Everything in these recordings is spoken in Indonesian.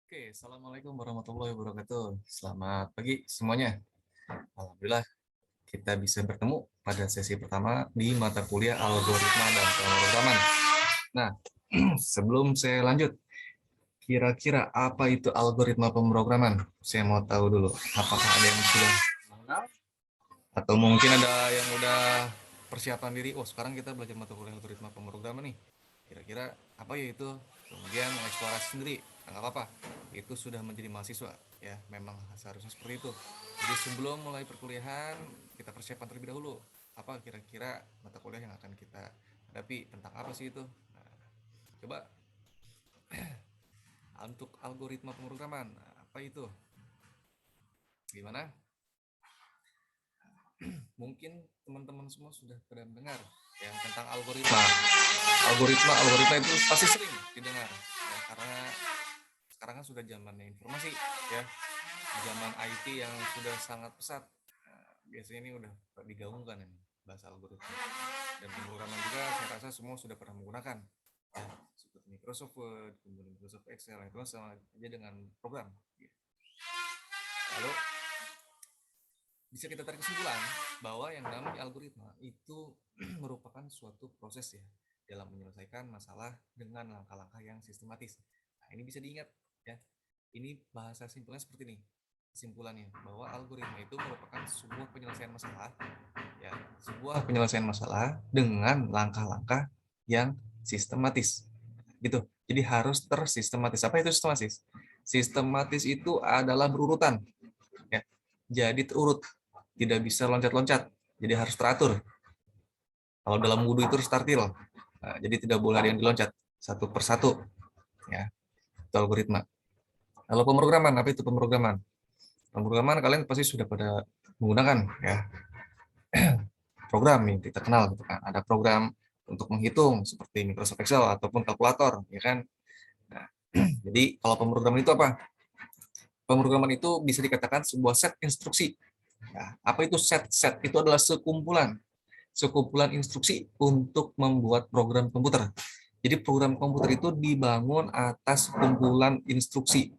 Oke, Assalamualaikum warahmatullahi wabarakatuh. Selamat pagi semuanya. Alhamdulillah kita bisa bertemu pada sesi pertama di mata kuliah algoritma dan pemrograman. Nah, sebelum saya lanjut, kira-kira apa itu algoritma pemrograman? Saya mau tahu dulu, apakah ada yang sudah mengenal? Atau mungkin ada yang udah persiapan diri, oh sekarang kita belajar mata kuliah algoritma pemrograman nih. Kira-kira apa ya itu? Kemudian mengeksplorasi sendiri. Nggak apa-apa, itu sudah menjadi mahasiswa. Ya, memang seharusnya seperti itu. Jadi sebelum mulai perkuliahan, kita persiapan terlebih dahulu. Apa kira-kira mata kuliah yang akan kita hadapi, tentang apa sih itu? Nah, coba untuk algoritma pemrograman, apa itu? Gimana? Mungkin teman-teman semua sudah pernah dengar yang tentang algoritma. Algoritma itu pasti sering didengar ya, karena sekarang kan sudah zamannya informasi ya, zaman IT yang sudah sangat pesat. Nah, biasanya ini udah digaungkan ini bahasa algoritma dan pemrograman juga saya rasa semua sudah pernah menggunakan ya, seperti Microsoft Word, kemudian Microsoft Excel, itu sama aja dengan program. Lalu bisa kita tarik kesimpulan bahwa yang namanya algoritma itu merupakan suatu proses ya dalam menyelesaikan masalah dengan langkah-langkah yang sistematis. Nah, ini bisa diingat ya. Ini bahasa simpelnya seperti ini. Kesimpulannya bahwa algoritma itu merupakan sebuah penyelesaian masalah ya, sebuah penyelesaian masalah dengan langkah-langkah yang sistematis. Gitu. Jadi harus tersistematis. Apa itu sistematis? Sistematis itu adalah berurutan ya. Jadi terurut, tidak bisa loncat-loncat, jadi harus teratur. Kalau dalam wudhu itu harus tartil, nah, jadi tidak boleh ada yang diloncat satu persatu. Ya, itu algoritma. Kalau pemrograman, apa itu pemrograman? Pemrograman kalian pasti sudah pada menggunakan ya program yang kita kenal gitu kan. Ada program untuk menghitung seperti Microsoft Excel ataupun kalkulator, ya kan. Nah, jadi kalau pemrograman itu apa? Pemrograman itu bisa dikatakan sebuah set instruksi. Nah, apa itu set? Set itu adalah sekumpulan instruksi untuk membuat program komputer. Jadi program komputer itu dibangun atas kumpulan instruksi.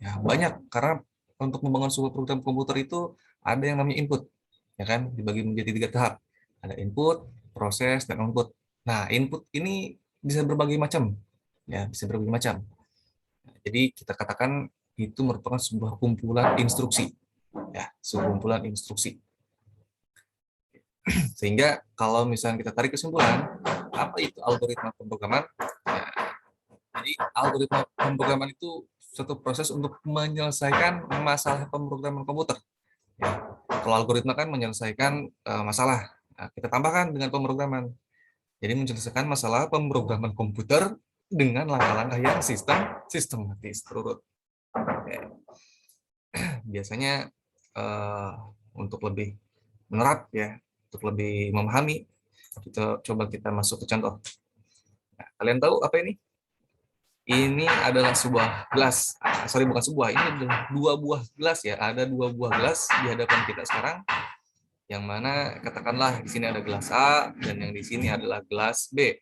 Ya, banyak karena untuk membangun sebuah program komputer itu ada yang namanya input, ya kan, dibagi menjadi 3 tahap. Ada input, proses, dan output. Nah, input ini bisa berbagai macam, ya, bisa berbagai macam. Jadi kita katakan itu merupakan sebuah kumpulan instruksi, ya, sekumpulan instruksi. Sehingga kalau misalnya kita tarik kesimpulan, apa itu algoritma pemrograman? Ya, jadi algoritma pemrograman itu suatu proses untuk menyelesaikan masalah pemrograman komputer. Ya, kalau algoritma kan menyelesaikan masalah, nah, kita tambahkan dengan pemrograman. Jadi menyelesaikan masalah pemrograman komputer dengan langkah-langkah yang sistematis terurut. Oke. Biasanya uh, untuk lebih menerap ya, untuk lebih memahami, kita masuk ke contoh. Nah, kalian tahu apa ini? Ini adalah sebuah gelas. Sorry, bukan sebuah, ini adalah 2 buah gelas ya. Ada 2 buah gelas di hadapan kita sekarang, yang mana katakanlah di sini ada gelas A dan yang di sini adalah gelas B.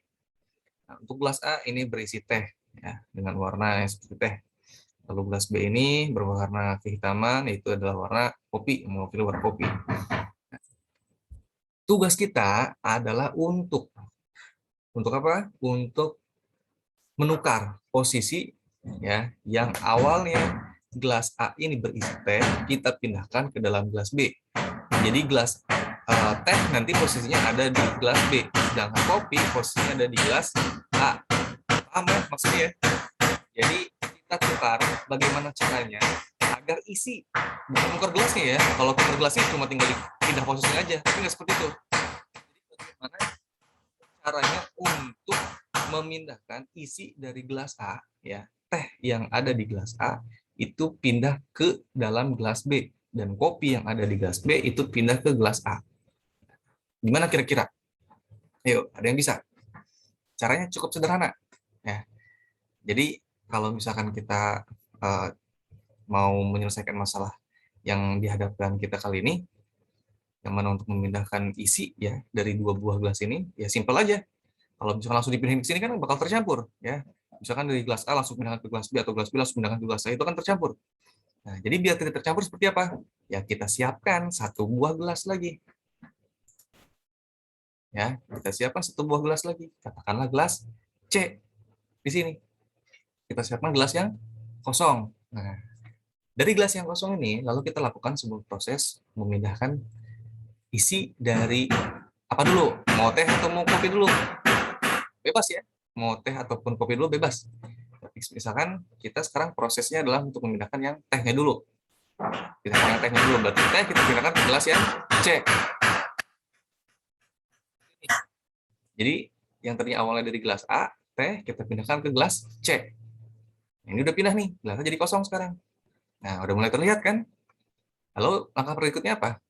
Nah, untuk gelas A ini berisi teh ya, dengan warna yang seperti teh. Lalu gelas B ini berwarna kehitaman, yaitu adalah warna kopi, mewakili warna kopi. Tugas kita adalah untuk apa? Untuk menukar posisi ya, yang awalnya gelas A ini berisi teh, kita pindahkan ke dalam gelas B. Jadi gelas teh nanti posisinya ada di gelas B, sedangkan kopi posisinya ada di gelas A. Paham ya maksudnya? Jadi kita tukar bagaimana caranya agar isi, bukan tukar gelasnya ya. Kalau tukar gelasnya cuma tinggal pindah posisinya aja, tapi nggak seperti itu. Jadi bagaimana caranya untuk memindahkan isi dari gelas A ya, teh yang ada di gelas A itu pindah ke dalam gelas B, dan kopi yang ada di gelas B itu pindah ke gelas A. Gimana kira-kira? Ayo, ada yang bisa? Caranya cukup sederhana ya. Jadi kalau misalkan kita uh, mau menyelesaikan masalah yang dihadapkan kita kali ini, yang mana untuk memindahkan isi ya dari 2 buah gelas ini, ya simpel aja. Kalau misalkan langsung dipindahin ke sini kan bakal tercampur ya. Misalkan dari gelas A langsung pindahkan ke gelas B, atau gelas B langsung pindahkan ke gelas A, itu kan tercampur. Nah, jadi biar tidak tercampur seperti apa? Ya, kita siapkan satu buah gelas lagi. Ya, kita siapkan satu buah gelas lagi. Katakanlah gelas C di sini. Kita siapkan gelas yang kosong. Nah, dari gelas yang kosong ini, lalu kita lakukan sebuah proses memindahkan isi dari apa dulu? Mau teh atau mau kopi dulu? Bebas ya. Mau teh ataupun kopi dulu bebas. Tapi misalkan kita sekarang prosesnya adalah untuk memindahkan yang tehnya dulu. Pindahkan yang tehnya dulu. Berarti teh kita pindahkan ke gelas yang C. Jadi yang tadi awalnya dari gelas A, teh kita pindahkan ke gelas C. Ini udah pindah nih, gelasnya jadi kosong sekarang. Nah, udah mulai terlihat kan? Lalu langkah berikutnya apa?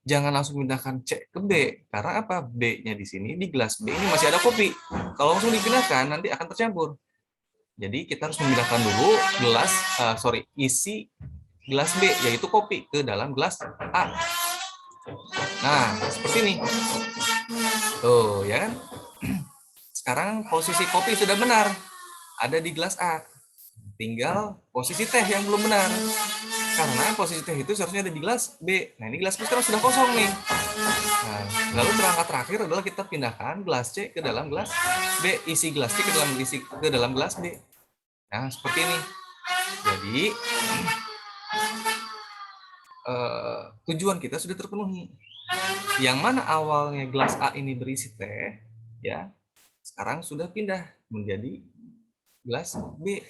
Jangan langsung pindahkan C ke B, karena apa? B-nya di sini, di gelas B ini masih ada kopi. Kalau langsung dipindahkan, nanti akan tercampur. Jadi kita harus memindahkan dulu isi gelas B, yaitu kopi, ke dalam gelas A. Nah, seperti ini. Tuh, ya kan? Sekarang posisi kopi sudah benar, ada di gelas A. Tinggal posisi teh yang belum benar. Karena posisi teh itu seharusnya ada di gelas B. Nah, ini gelas B sekarang sudah kosong nih. Nah, lalu langkah terakhir adalah kita pindahkan gelas C ke dalam gelas B, isi gelas C ke dalam gelas B. Nah, seperti ini. Jadi tujuan kita sudah terpenuhi. Yang mana awalnya gelas A ini berisi teh, ya, sekarang sudah pindah menjadi gelas B.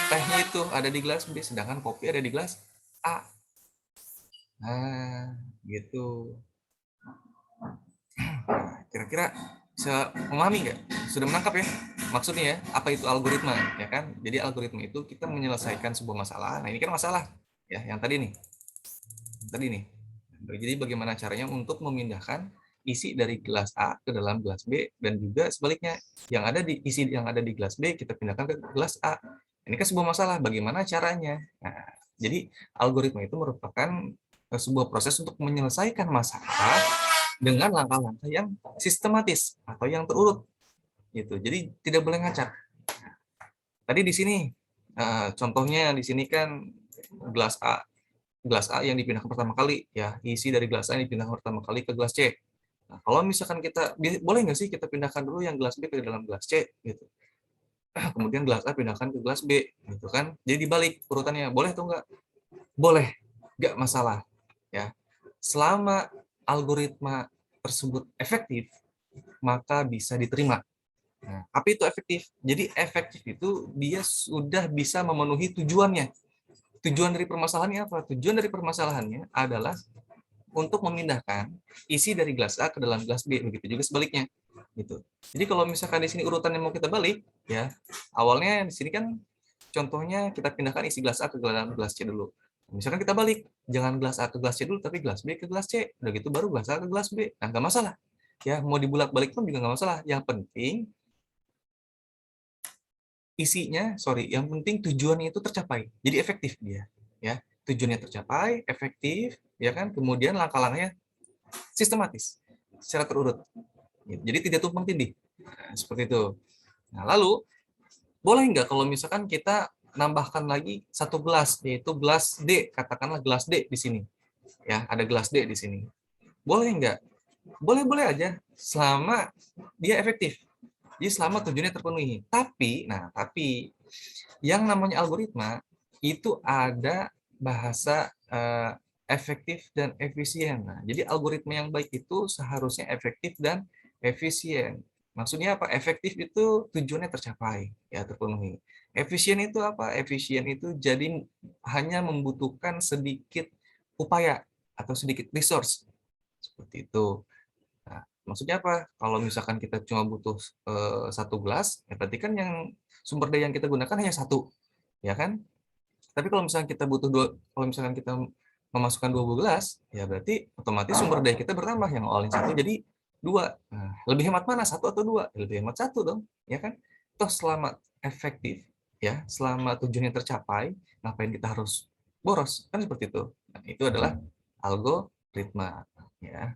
Tehnya itu ada di gelas B, sedangkan kopi ada di gelas A. Nah, gitu. Kira-kira bisa memahami nggak? Sudah menangkap ya? Maksudnya ya, apa itu algoritma? Ya kan? Jadi algoritma itu kita menyelesaikan sebuah masalah. Nah, ini kan masalah. Ya, yang tadi nih. Tadi nih. Jadi bagaimana caranya untuk memindahkan isi dari gelas A ke dalam gelas B, dan juga sebaliknya, isi yang ada di gelas B kita pindahkan ke gelas A. Ini kan sebuah masalah, bagaimana caranya? Nah, jadi algoritma itu merupakan sebuah proses untuk menyelesaikan masalah dengan langkah-langkah yang sistematis atau yang terurut gitu. Jadi tidak boleh ngacak. Tadi di sini contohnya di sini kan gelas A yang dipindahkan pertama kali, ya, isi dari gelas A yang dipindahkan pertama kali ke gelas C. Nah, kalau misalkan kita boleh nggak sih kita pindahkan dulu yang gelas B ke dalam gelas C gitu. Kemudian gelas A pindahkan ke gelas B gitu kan. Jadi dibalik urutannya. Boleh atau enggak? Boleh. Nggak masalah, ya. Selama algoritma tersebut efektif, maka bisa diterima. Nah, apa itu efektif? Jadi efektif itu dia sudah bisa memenuhi tujuannya. Tujuan dari permasalahannya apa? Tujuan dari permasalahannya adalah untuk memindahkan isi dari gelas A ke dalam gelas B, begitu juga sebaliknya. Gitu. Jadi kalau misalkan di sini urutannya mau kita balik, ya, awalnya di sini kan contohnya kita pindahkan isi gelas A ke dalam gelas C dulu. Misalkan kita balik, jangan gelas A ke gelas C dulu, tapi gelas B ke gelas C. Udah gitu baru gelas A ke gelas B. Nah, nggak masalah. Ya, mau dibulak-balik pun juga nggak masalah. Yang penting yang penting tujuannya itu tercapai. Jadi efektif dia, ya. Tujuannya tercapai, efektif, ya kan? Kemudian langkah-langkahnya sistematis, secara terurut. Jadi tidak tumpang tindih. Nah, seperti itu. Nah, lalu boleh nggak kalau misalkan kita nambahkan lagi satu gelas, yaitu gelas D, katakanlah gelas D di sini. Ya, ada gelas D di sini. Boleh nggak? Boleh-boleh aja, selama dia efektif. Jadi selama tujuannya terpenuhi. Tapi yang namanya algoritma itu ada bahasa efektif dan efisien. Nah, jadi algoritma yang baik itu seharusnya efektif dan efisien. Maksudnya apa? Efektif itu tujuannya tercapai, ya, terpenuhi. Efisien itu apa? Efisien itu jadi hanya membutuhkan sedikit upaya atau sedikit resource. Seperti itu. Nah, maksudnya apa? Kalau misalkan kita cuma butuh satu gelas, ya berarti kan yang sumber daya yang kita gunakan hanya satu, ya kan? Tapi kalau misalkan kita butuh kalau misalkan kita memasukkan dua gelas, ya berarti otomatis sumber daya kita bertambah, yang awalnya satu jadi dua. Nah, lebih hemat mana, satu atau dua? Ya, lebih hemat satu dong, ya kan? Toh selama efektif, ya, selama tujuannya tercapai, ngapain kita harus boros? Kan seperti itu. Nah, itu adalah algoritma, ya.